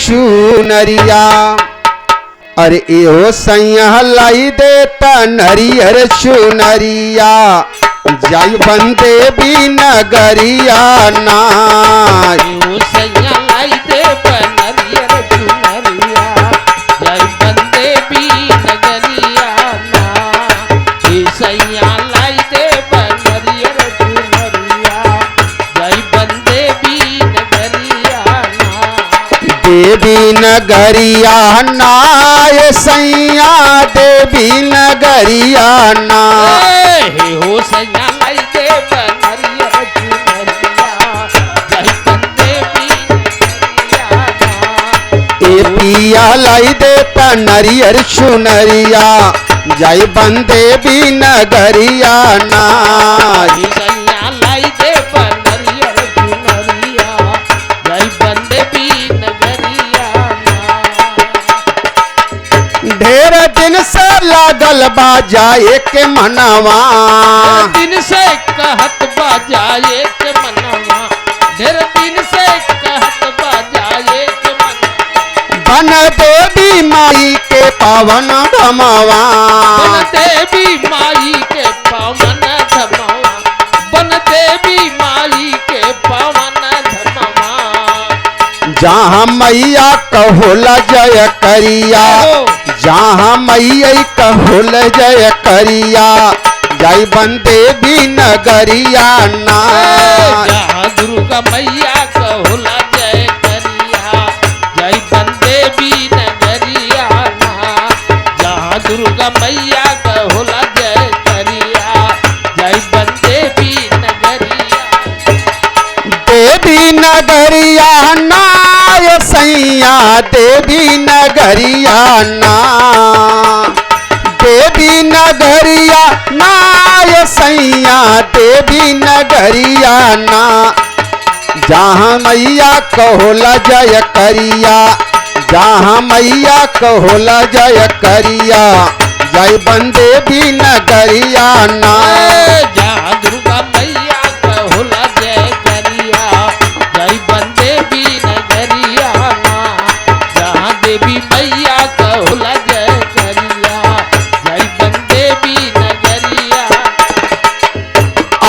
चुनरिया। अरे एहो सैया लाई देता नरियर चुनरिया, जाई बंदे भी नगरिया ना। एहो सैया लाई दे नरियर चुनरिया, जाई बंदे भी नगरिया ना। ए सैया लाई दे नरियर चुनरिया, जाई बंदे भी नगरिया ना। देवी नगरिया ना ये सैया देवी नगरिया ना। हे हो सैया लाई दे नरियर चुनरिया, जाई बंदे भी नगरिया ना। ए पिया लाई देता नरियर चुनरिया, जाई बंदे भी नगरिया ना। हे सैया लाई दे नरियर चुनरिया, जाई बंदे भी नगरिया ना। ढेर दिन से लागल बाजाए के मनवा, दिन से कहत बाजाए के मनवा, ढेर दिन से कहत बाजाए के मनवा। बन देवी माई के पावन धमवा, बन देवी माई के पावन धमवा, बन देवी माई के पावन धमवा। जहाँ मैया कहोला जय करिया, जहाँ मैया कहोल जय करिया, जाई बंदे भी नगरिया ना। जहाँ दुर्गा मैया कहोला जय करिया, जाई बंदे भी नगरिया ना। जहाँ दुर्गा मैया कहोला जय करिया, जाई बंदे भी नगरिया। देवी नगरिया ना ये सैया देवी नगरिया ना। देवी नगरिया ना ये सैया देवी नगरिया ना। जहाँ मैया कहोला जय करिया, जहाँ मैया कहोला जय करिया, जाई बंदे भी नगरिया ना। जहाँ दुर्गा मैया कहोला जय करिया, जाई बंदे भी नगरिया ना। जहाँ देवी मैया कहोला जय करिया, जाई बंदे भी नगरिया।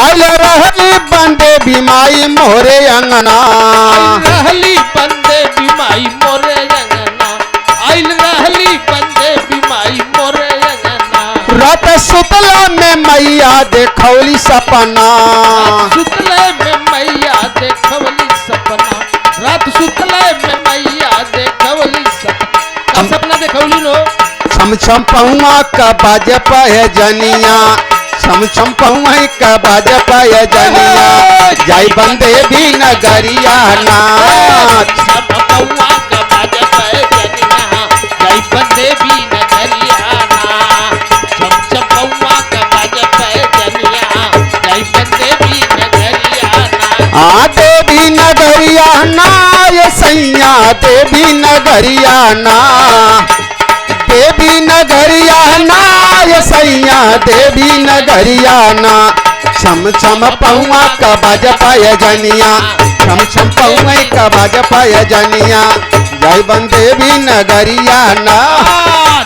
आयल रहली बंदे भी माई मोरे अंगना, रहली बंदे भी माई मोरे अंगना, आइल रहली बंदे भी माई मोरे अंगना। रात सुतला में मैया देखौली सपना, सुतले में मैया देखवली सपना, रात सुतले में मैया देखवली सपना। का सपना देखवली नो? छम छम पहुआ का बाज पाए जनिया, छम छम पहुआ का बाज पाए जनिया, जाई बंदे भी नगरिया ना। छम पौआ का बाज पाए जनिया, जाई बंदे भी नगरिया ना। छम छम पौआ का बाज पाए जनिया, जाई बंदे भी नगरिया ना। आ देवी नगरिया ना ये सैया देवी नगरिया ना। देवी नगरिया ना ये सैया देवी नगरिया ना। छम छम पहुआ का बाज पाए जनिया, छम छम पहुआ का बाज पाए जनिया, जाई बंदे भी नगरिया ना।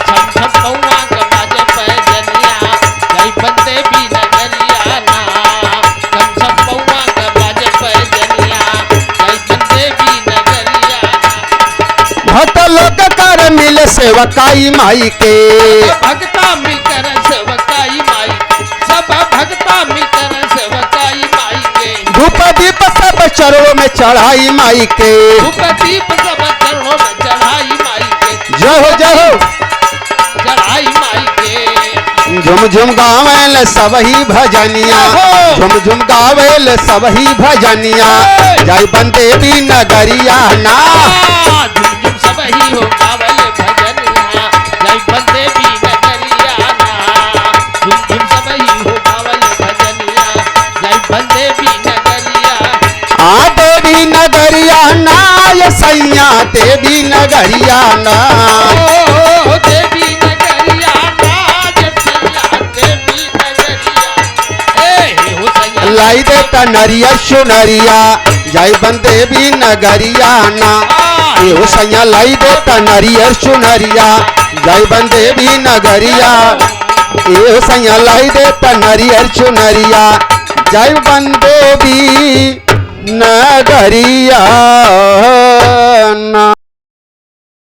छम छम पौआ का बाज पाए जनिया, जाई बंदे भी नगरिया ना। छम छम पौआ का बाज पाए जनिया, जाई बंदे भी नगरिया ना। भक्त लोग कर मिल सेवकाई माई के, भक्ता मिलकर सेवकाई माई, सब भक्ता मिलकर सेवकाई माई के। धूप दीप सब चरणों में चढ़ाई माई के। धूप दीप सब चरणों में चढ़ाई माई के। जय हो जय हो। चढ़ाई माई के। झुम झुम गावेल सबही भजनिया, झुम झुम गावेल सबही भजनिया, जाई बंदे भी नगरिया ना। झुम झुम सब ही हो गावल भजनिया, जाई बंदे भी नगरिया ना। झुम झुम सब ही हो गावल भजनिया, जाई बंदे भी नगरिया। आ देवी नगरिया ना ये सैया देवी नगरिया ना। ओ देवी नगरिया ना, जब सैया देवी नगरिया। ए हो सैया लाई देता नरिया सुनरिया, जाई बंदे भी नगरिया ना। एहो सैया लाई देता नरियर चुनरिया जय बन देवी नगरिया एहो सैया लाई देता नरियर चुनरिया जय बन देवी नगरिया ना